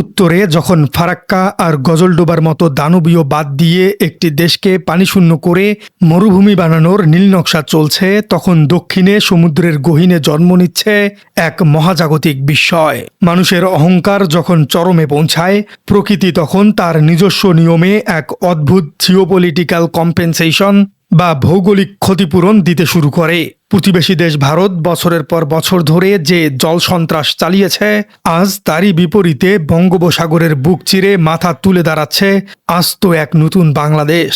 উত্তরে যখন ফারাক্কা আর গজলডোবার মতো দানবীয় বাঁধ দিয়ে একটি দেশকে পানিশূন্য করে মরুভূমি বানানোর নীলনকশা চলছে, তখন দক্ষিণে সমুদ্রের গহীনে জন্ম নিচ্ছে এক মহাজাগতিক বিস্ময়। মানুষের অহংকার যখন চরমে পৌঁছায়, প্রকৃতি তখন তার নিজস্ব নিয়মে এক অদ্ভুত জিওপলিটিক্যাল কম্পেনসেশন বা ভৌগোলিক ক্ষতিপূরণ দিতে শুরু করে। প্রতিবেশী দেশ ভারত বছরের পর বছর ধরে যে জল সন্ত্রাস চালিয়েছে, আজ তারই বিপরীতে বঙ্গোপসাগরের বুক চিরে মাথা তুলে দাঁড়াচ্ছে আস্ত এক নতুন বাংলাদেশ,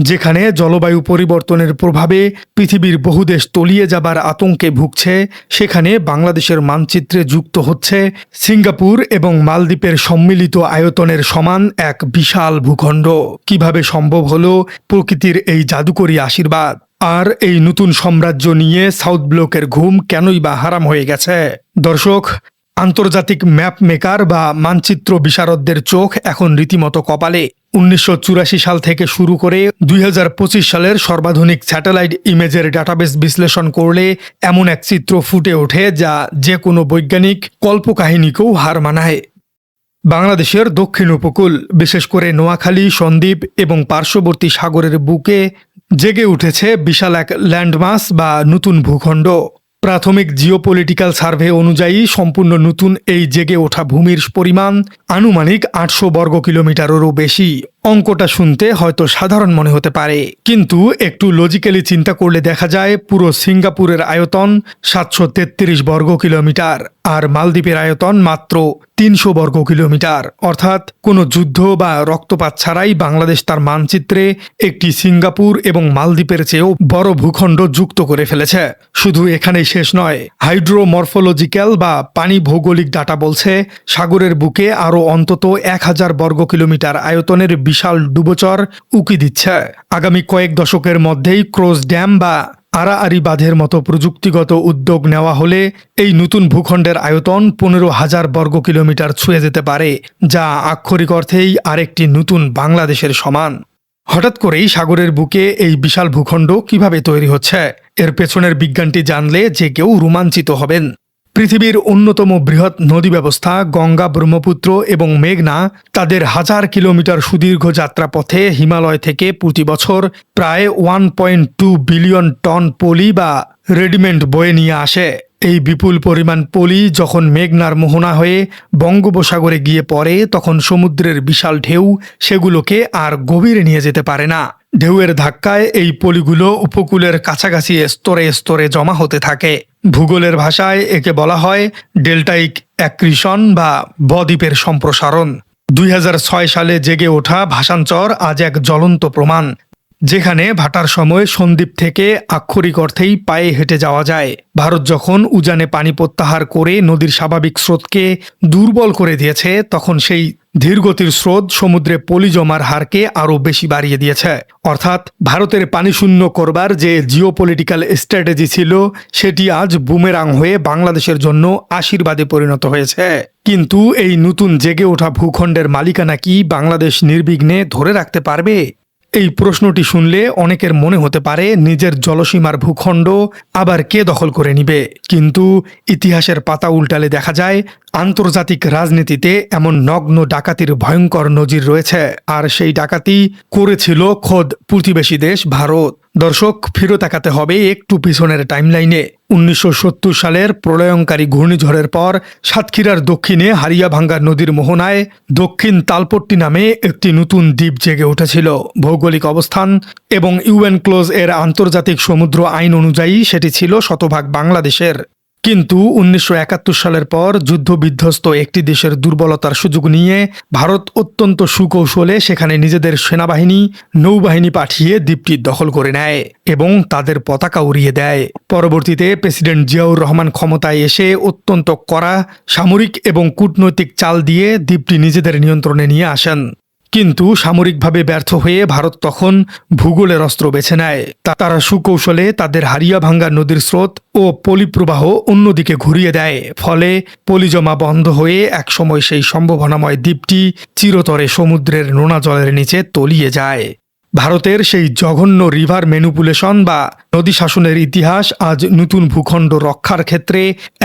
যেখানে জলবায়ু পরিবর্তনের প্রভাবে পৃথিবীর বহু দেশ তলিয়ে যাবার আতঙ্কে ভুগছে। সেখানে বাংলাদেশের মানচিত্রে যুক্ত হচ্ছে সিঙ্গাপুর এবং মালদ্বীপের সম্মিলিত আয়তনের সমান এক বিশাল ভূখণ্ড। কিভাবে সম্ভব হলো প্রকৃতির এই জাদুকরী আশীর্বাদ? আর এই নতুন সাম্রাজ্য নিয়ে সাউথ ব্লকের ঘুম কেনই বা হারাম হয়ে গেছে? দর্শক, আন্তর্জাতিক ম্যাপ মেকার বা মানচিত্র বিশারদদের চোখ এখন রীতিমতো কপালে। 1984 সাল থেকে শুরু করে 2025 সালের সর্বাধুনিক স্যাটেলাইট ইমেজের ডাটাবেস বিশ্লেষণ করলে এমন এক চিত্র ফুটে ওঠে যা যে কোনো বৈজ্ঞানিক কল্পকাহিনীকেও হার মানায়। বাংলাদেশের দক্ষিণ উপকূল, বিশেষ করে নোয়াখালী, সন্দ্বীপ এবং পার্শ্ববর্তী সাগরের বুকে জেগে উঠেছে বিশাল এক ল্যান্ডমাস বা নতুন ভূখণ্ড। প্রাথমিক জিওপলিটিক্যাল সার্ভে অনুযায়ী সম্পূর্ণ নতুন এই জেগে ওঠা ভূমির পরিমাণ আনুমানিক 800 বর্গ কিলোমিটারেরও বেশি। অঙ্কটা শুনতে হয়তো সাধারণ মনে হতে পারে, কিন্তু একটু লজিক্যালি চিন্তা করলে দেখা যায় পুরো সিঙ্গাপুরের আয়তন 733 বর্গ কিলোমিটার আর মালদ্বীপের আয়তন মাত্র 300 বর্গ কিলোমিটার। অর্থাৎ কোনো যুদ্ধ বা রক্তপাত ছাড়াই বাংলাদেশ তার মানচিত্রে একটি সিঙ্গাপুর এবং মালদ্বীপের চেয়েও বড় ভূখণ্ড যুক্ত করে ফেলেছে। শুধু এখানেই শেষ নয়, হাইড্রোমরফোলজিক্যাল বা পানি ভৌগোলিক ডাটা বলছে সাগরের বুকে আরও অন্তত 1000 বর্গ কিলোমিটার আয়তনের বিশাল ডুবোচর উকি দিচ্ছে। আগামী কয়েক দশকের মধ্যেই ক্রোজ ড্যাম বা আড়াআড়ি বাঁধের মতো প্রযুক্তিগত উদ্যোগ নেওয়া হলে এই নতুন ভূখণ্ডের আয়তন 15,000 বর্গ কিলোমিটার ছুঁয়ে যেতে পারে, যা আক্ষরিক অর্থেই আরেকটি নতুন বাংলাদেশের সমান। হঠাৎ করেই সাগরের বুকে এই বিশাল ভূখণ্ড কিভাবে তৈরি হচ্ছে, এর পেছনের বিজ্ঞানটি জানলে যে কেউ রোমাঞ্চিত হবেন। পৃথিবীর অন্যতম বৃহৎ নদী ব্যবস্থা গঙ্গা, ব্রহ্মপুত্র এবং মেঘনা তাদের 1000 কিলোমিটার সুদীর্ঘ যাত্রাপথে হিমালয় থেকে প্রতি বছর প্রায় 1.2 বিলিয়ন টন পলি বা রেডিমেন্ট বয়ে নিয়ে আসে। এই বিপুল পরিমাণ পলি যখন মেঘনার মোহনা হয়ে বঙ্গোপসাগরে গিয়ে পড়ে, তখন সমুদ্রের বিশাল ঢেউ সেগুলোকে আর গভীরে নিয়ে যেতে পারে না। ঢেউয়ের ধাক্কায় এই পলিগুলো উপকূলের কাছাকাছি স্তরে স্তরে জমা হতে থাকে। ভূগোলের ভাষায় একে বলা হয় ডেল্টাইক অ্যাক্রিশন বা বদ্বীপের সম্প্রসারণ। 2006 সালে জেগে ওঠা ভাষাঞ্চর আজ এক জ্বলন্ত প্রমাণ, যেখানে ভাটার সময় সন্দ্বীপ থেকে আক্ষরিক অর্থেই পায়ে হেঁটে যাওয়া যায়। ভারত যখন উজানে পানি প্রত্যাহার করে নদীর স্বাভাবিক স্রোতকে দুর্বল করে দিয়েছে, তখন সেই ধীরগতির স্রোত সমুদ্রে পলি জমার হারকে আরও বেশি বাড়িয়ে দিয়েছে। অর্থাৎ ভারতের পানি শূন্য করবার যে জিওপলিটিক্যাল স্ট্র্যাটেজি ছিল, সেটি আজ বুমেরাং হয়ে বাংলাদেশের জন্য আশীর্বাদে পরিণত হয়েছে। কিন্তু এই নতুন জেগে ওঠা ভূখণ্ডের মালিকানা কি বাংলাদেশ নির্বিঘ্নে ধরে রাখতে পারবে? এই প্রশ্নটি শুনলে অনেকের মনে হতে পারে নিজের জলসীমার ভূখণ্ড আবার কে দখল করে নিবে। কিন্তু ইতিহাসের পাতা উল্টালে দেখা যায় আন্তর্জাতিক রাজনীতিতে এমন নগ্ন ডাকাতির ভয়ঙ্কর নজির রয়েছে, আর সেই ডাকাতি করেছিল খোদ প্রতিবেশী দেশ ভারত। দর্শক, ফিরে তাকাতে হবে একটু পিছনের টাইমলাইনে। 1970 সালের প্রলয়ঙ্কারী ঘূর্ণিঝড়ের পর সাতক্ষীরার দক্ষিণে হারিয়াভাঙ্গা নদীর মোহনায় দক্ষিণ তালপট্টি নামে একটি নতুন দ্বীপ জেগে উঠেছিল। ভৌগোলিক অবস্থান এবং ইউএন ক্লোজ এর আন্তর্জাতিক সমুদ্র আইন অনুযায়ী সেটি ছিল শতভাগ বাংলাদেশের। কিন্তু 1971 সালের পর যুদ্ধবিধ্বস্ত একটি দেশের দুর্বলতার সুযোগ নিয়ে ভারত অত্যন্ত সুকৌশলে সেখানে নিজেদের সেনাবাহিনী, নৌবাহিনী পাঠিয়ে দ্বীপটি দখল করে নেয় এবং তাদের পতাকা উড়িয়ে দেয়। পরবর্তীতে প্রেসিডেন্ট জিয়াউর রহমান ক্ষমতায় এসে অত্যন্ত কড়া সামরিক এবং কূটনৈতিক চাল দিয়ে দ্বীপটি নিজেদের নিয়ন্ত্রণে নিয়ে আসেন। কিন্তু সামরিকভাবে ব্যর্থ হয়ে ভারত তখন ভূগোলের অস্ত্র বেছে নেয়। তারা সুকৌশলে তাদের হারিয়াভাঙ্গা নদীর স্রোত ও পলিপ্রবাহ অন্যদিকে ঘুরিয়ে দেয়। ফলে পলিজমা বন্ধ হয়ে একসময় সেই সম্ভাবনাময় দ্বীপটি চিরতরে সমুদ্রের নোনা জলের নিচে তলিয়ে যায়। ভারতের সেই জঘন্য রিভার ম্যানিপুলেশন বা নদী শাসনের ইতিহাস আজ নতুন ভূখণ্ড রক্ষার ক্ষেত্রে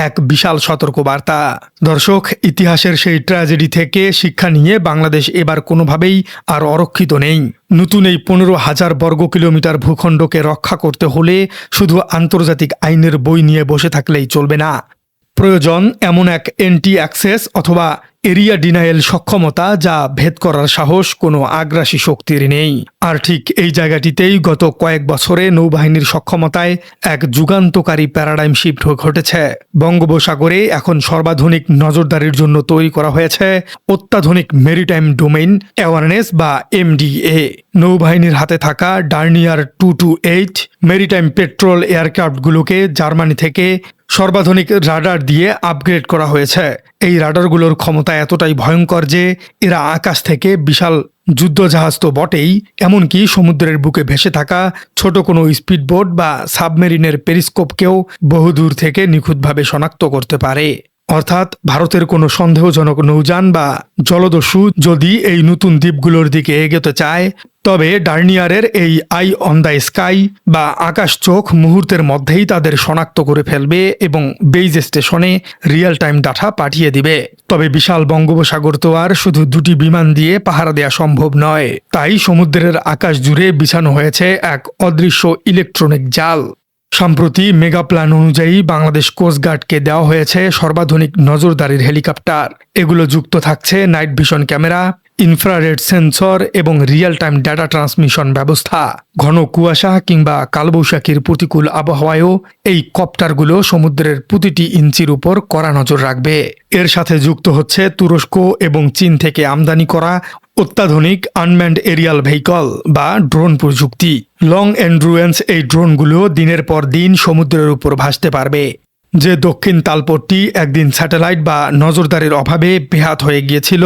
এক বিশাল সতর্কবার্তা। দর্শক, ইতিহাসের সেই ট্র্যাজেডি থেকে শিক্ষা নিয়ে বাংলাদেশ এবার কোনোভাবেই আর অরক্ষিত নেই। নতুন এই 15,000 বর্গ কিলোমিটার ভূখণ্ডকে রক্ষা করতে হলে শুধু আন্তর্জাতিক আইনের বই নিয়ে বসে থাকলেই চলবে না। প্রয়োজন এমন এক এন্টি অ্যাক্সেস অথবা এরিয়া ডিনায়েল সক্ষমতা যা ভেদ করার সাহস কোনো আগ্রাসী শক্তির নেই। আর ঠিক এই জায়গাটিতেই গত কয়েক বছরে নৌবাহিনীর সক্ষমতায় এক যুগান্তকারী প্যারাডাইম শিফট ঘটেছে। বঙ্গোপসাগরে এখন সর্বাধুনিক নজরদারির জন্য তৈরি করা হয়েছে অত্যাধুনিক মেরিটাইম ডোমেইন অ্যাওয়ারনেস বা MDA। নৌবাহিনীর হাতে থাকা ডার্নিয়ার 228 মেরিটাইম পেট্রোল এয়ারক্রাফটগুলোকে জার্মানি থেকে সর্বাধুনিক রাডার দিয়ে আপগ্রেড করা হয়েছে। এই রাডারগুলোর ক্ষমতা এতটাই ভয়ঙ্কর যে এরা আকাশ থেকে বিশাল যুদ্ধজাহাজ তো বটেই, এমনকি সমুদ্রের বুকে ভেসে থাকা ছোট কোনো স্পিডবোট বা সাবমেরিনের পেরিস্কোপকেও বহুদূর থেকে নিখুঁতভাবে শনাক্ত করতে পারে। অর্থাৎ ভারতের কোনো সন্দেহজনক নৌযান বা জলদস্যু যদি এই নতুন দ্বীপগুলোর দিকে এগোতে চায়, তবে ডার্নিয়ারের এই আই অন দ্য স্কাই বা আকাশ চোখ মুহূর্তের মধ্যেই তাদের শনাক্ত করে ফেলবে এবং বেইজ স্টেশনে রিয়েল টাইম ডাটা পাঠিয়ে দিবে। তবে বিশাল বঙ্গোপসাগর তো আর শুধু দুটি বিমান দিয়ে পাহারা দেওয়া সম্ভব নয়। তাই সমুদ্রের আকাশ জুড়ে বিছানো হয়েছে এক অদৃশ্য ইলেকট্রনিক জাল। সম্প্রতি মেগা প্ল্যান অনুযায়ী বাংলাদেশ কোস্টগার্ডকে দেওয়া হয়েছে সর্বাধুনিক নজরদারির হেলিকপ্টার। এগুলো যুক্ত থাকছে night vision camera, infrared sensor এবং রিয়েল টাইম ডেটা ট্রান্সমিশন ব্যবস্থা। ঘন কুয়াশা কিংবা কালবৈশাখীর প্রতিকূল আবহাওয়ায়ও এই কপ্টারগুলো সমুদ্রের প্রতিটি ইঞ্চির উপর কড়া নজর রাখবে। এর সাথে যুক্ত হচ্ছে তুরস্ক এবং চীন থেকে আমদানি করা অত্যাধুনিক আনম্যান্ড এরিয়াল ভেহিকল বা ড্রোন প্রযুক্তি। লং এন্ডুরেন্স এই ড্রোনগুলো দিনের পর দিন সমুদ্রের উপর ভাসতে পারবে। যে দক্ষিণ তালপট্টি একদিন স্যাটেলাইট বা নজরদারির অভাবে বেহাত হয়ে গিয়েছিল,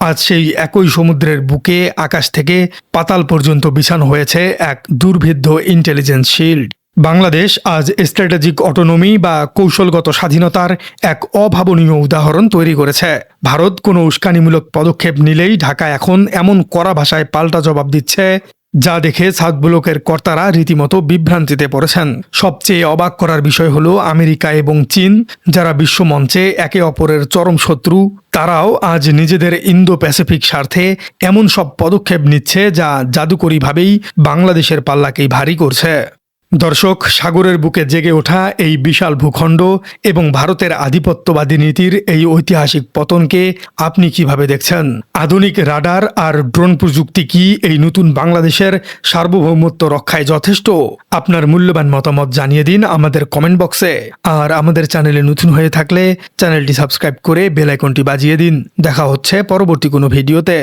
আজ সেই একই সমুদ্রের বুকে আকাশ থেকে পাতাল পর্যন্ত বিছানো হয়েছে এক দুর্ভেদ্য ইন্টেলিজেন্স শিল্ড। বাংলাদেশ আজ স্ট্র্যাটেজিক অটোনমি বা কৌশলগত স্বাধীনতার এক অভাবনীয় উদাহরণ তৈরি করেছে। ভারত কোনো উস্কানিমূলক পদক্ষেপ নিলেই ঢাকা এখন এমন কড়া ভাষায় পাল্টা জবাব দিচ্ছে, যা দেখে সাউথ ব্লকের কর্তারা রীতিমতো বিভ্রান্তিতে পড়েছেন। সবচেয়ে অবাক করার বিষয় হলো আমেরিকা এবং চীন, যারা বিশ্বমঞ্চে একে অপরের চরম শত্রু, তারাও আজ নিজেদের ইন্দো প্যাসিফিক স্বার্থে এমন সব পদক্ষেপ নিচ্ছে যা জাদুকরীভাবেই বাংলাদেশের পাল্লাকেই ভারী করছে। দর্শক, সাগরের বুকে জেগে ওঠা এই বিশাল ভূখণ্ড এবং ভারতের আধিপত্যবাদী নীতির এই ঐতিহাসিক পতনকে আপনি কিভাবে দেখছেন? আধুনিক রাডার আর ড্রোন প্রযুক্তি কি এই নতুন বাংলাদেশের সার্বভৌমত্ব রক্ষায় যথেষ্ট? আপনার মূল্যবান মতামত জানিয়ে দিন আমাদের কমেন্ট বক্সে। আর আমাদের চ্যানেলে নতুন হয়ে থাকলে চ্যানেলটি সাবস্ক্রাইব করে বেল আইকনটি বাজিয়ে দিন। দেখা হচ্ছে পরবর্তী কোনো ভিডিওতে।